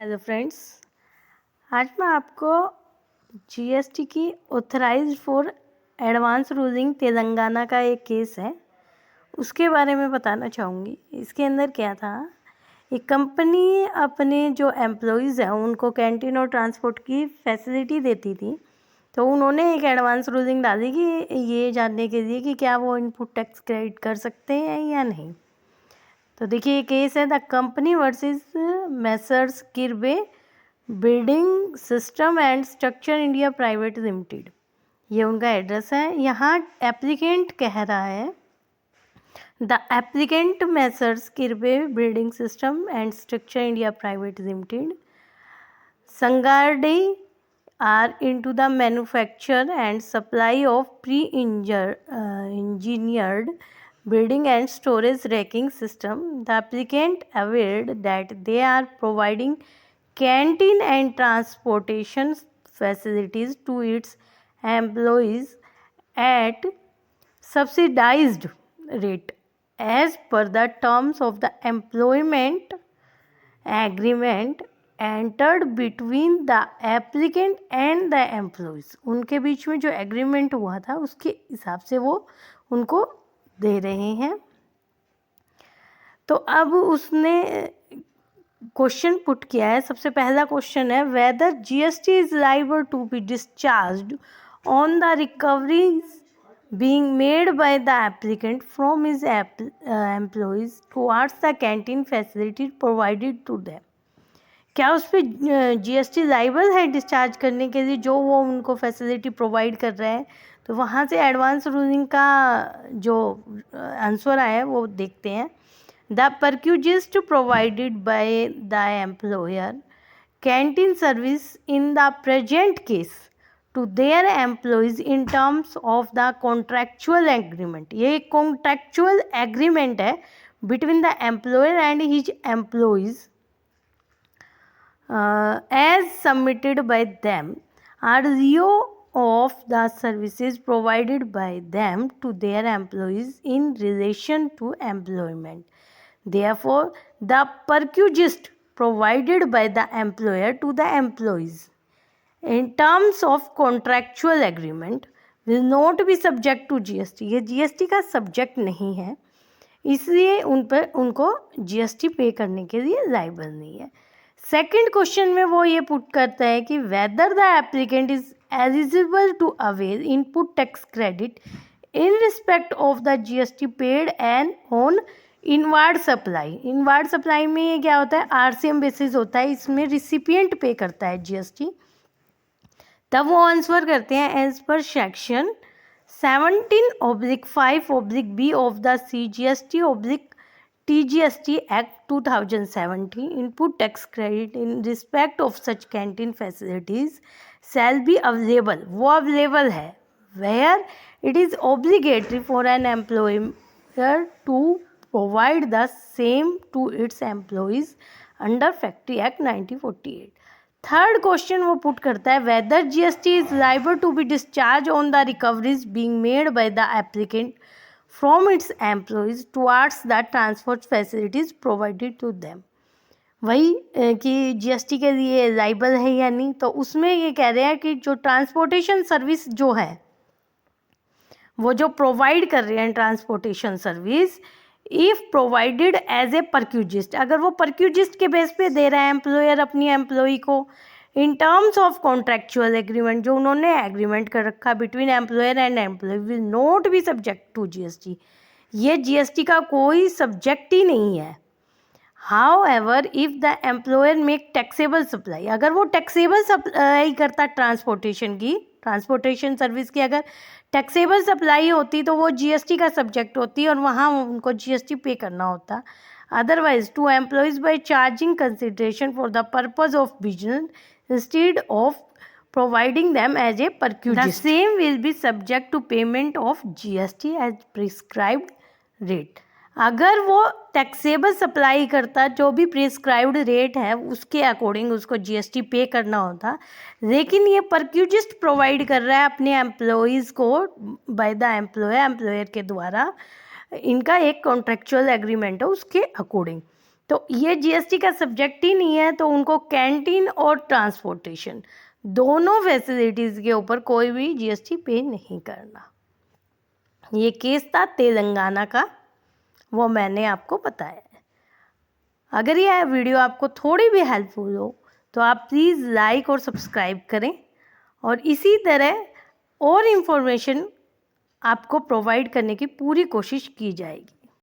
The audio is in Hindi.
हेलो फ्रेंड्स, आज मैं आपको जीएसटी की authorised for advance ruling Telangana का एक केस है उसके बारे में बताना चाहूँगी। इसके अंदर क्या था, एक कंपनी अपने जो एम्प्लॉइज़ हैं उनको कैंटीन और ट्रांसपोर्ट की फैसिलिटी देती थी। तो उन्होंने एक एडवांस रूलिंग डाली कि ये जानने के लिए कि क्या वो इनपुट टैक्स क्रेडिट कर सकते हैं या नहीं। तो देखिए, ये केस है the company versus messrs Kirby building system and structure India private limited. ये उनका एड्रेस है। यहाँ एप्लीकेंट कह रहा है the applicant messrs Kirby building system and structure India private limited Sangareddy are into the manufacture and supply of engineered building and storage racking system. The applicant averred that they are providing canteen and transportation facilities to its employees at subsidized rate as per the terms of the employment agreement entered between the applicant and the employees. उनके बीच में जो एग्रीमेंट हुआ था उसके हिसाब से वो उनको दे रहे हैं। तो अब उसने क्वेश्चन पुट किया है। सबसे पहला क्वेश्चन है whether GST is liable to be discharged on the recoveries being made by the applicant from his employees towards the canteen facility provided to them। क्या उस पर जीएसटी लाइबल है डिस्चार्ज करने के लिए जो वो उनको फैसिलिटी प्रोवाइड कर रहे हैं। तो वहाँ से एडवांस रूलिंग का जो आंसर आया है वो देखते हैं। The perquisite provided by the employer canteen service in the present case to their employees in terms of the contractual agreement. ये एक कॉन्ट्रैक्चुअल एग्रीमेंट है between the employer and his employees as submitted by them are RIO of the services provided by them to their employees in relation to employment. Therefore, the perquisite provided by the employer to the employees in terms of contractual agreement will not be subject to GST। ये GST का सब्जेक्ट नहीं है, इसलिए उन पर उनको GST पे करने के लिए लाइबल नहीं है। सेकेंड क्वेश्चन में वो ये पुट करता है कि whether the applicant is eligible to avail input tax credit in respect of the GST paid and on inward supply. Inward supply में ये क्या होता है, आरसीएम बेसिस होता है, इसमें रिसिपिएंट पे करता है जीएसटी। तब वो आंसर करते हैं as per section 17/5/B of the CGST TGST Act 2070 input tax credit in respect of such canteen facilities shall be available। वो available है where it is obligatory for an employer to provide the same to its employees under Factory Act 1948। Third question वो पुट करता है whether GST is liable to be discharged on the recoveries being made by the applicant from its employees towards the transport facilities provided to them। वही कि जीएसटी के लिए लाइबल है या नहीं। तो उसमें ये कह रहे हैं कि जो ट्रांसपोर्टेशन सर्विस जो है वो जो प्रोवाइड कर रहे हैं transportation service if provided as a perquisite, अगर वो परक्यूजिस्ट के बेस पे दे रहा है एम्प्लॉयर अपनी एम्प्लॉई को in terms of contractual agreement, जो उन्होंने एग्रीमेंट कर रखा between employer and employee will not be subject to GST. ये जीएसटी का कोई सब्जेक्ट ही नहीं है। However if the employer make taxable supply, अगर वो टैक्सेबल सप्लाई करता ट्रांसपोर्टेशन सर्विस की अगर टैक्सेबल सप्लाई होती तो वो जीएसटी का सब्जेक्ट होती और वहाँ उनको जीएसटी पे करना होता। Otherwise to employees by charging consideration for the purpose of business instead of providing them as a perquisite, the same will be subject to payment of GST as prescribed rate। अगर वो टैक्सेबल सप्लाई करता जो भी प्रिस्क्राइब्ड रेट है उसके अकॉर्डिंग उसको जीएसटी पे करना होता, लेकिन ये परक्यूजिस्ट प्रोवाइड कर रहा है अपने एम्प्लॉयज़ को बाय द एम्प्लॉयर के द्वारा, इनका एक कॉन्ट्रैक्चुअल एग्रीमेंट है उसके अकॉर्डिंग। तो ये जीएसटी का सब्जेक्ट ही नहीं है, तो उनको कैंटीन और ट्रांसपोर्टेशन दोनों फैसिलिटीज़ के ऊपर कोई भी जीएसटी पे नहीं करना। ये केस था तेलंगाना का, वो मैंने आपको बताया है। अगर यह वीडियो आपको थोड़ी भी हेल्पफुल हो तो आप प्लीज़ लाइक और सब्सक्राइब करें, और इसी तरह और इन्फॉर्मेशन आपको प्रोवाइड करने की पूरी कोशिश की जाएगी।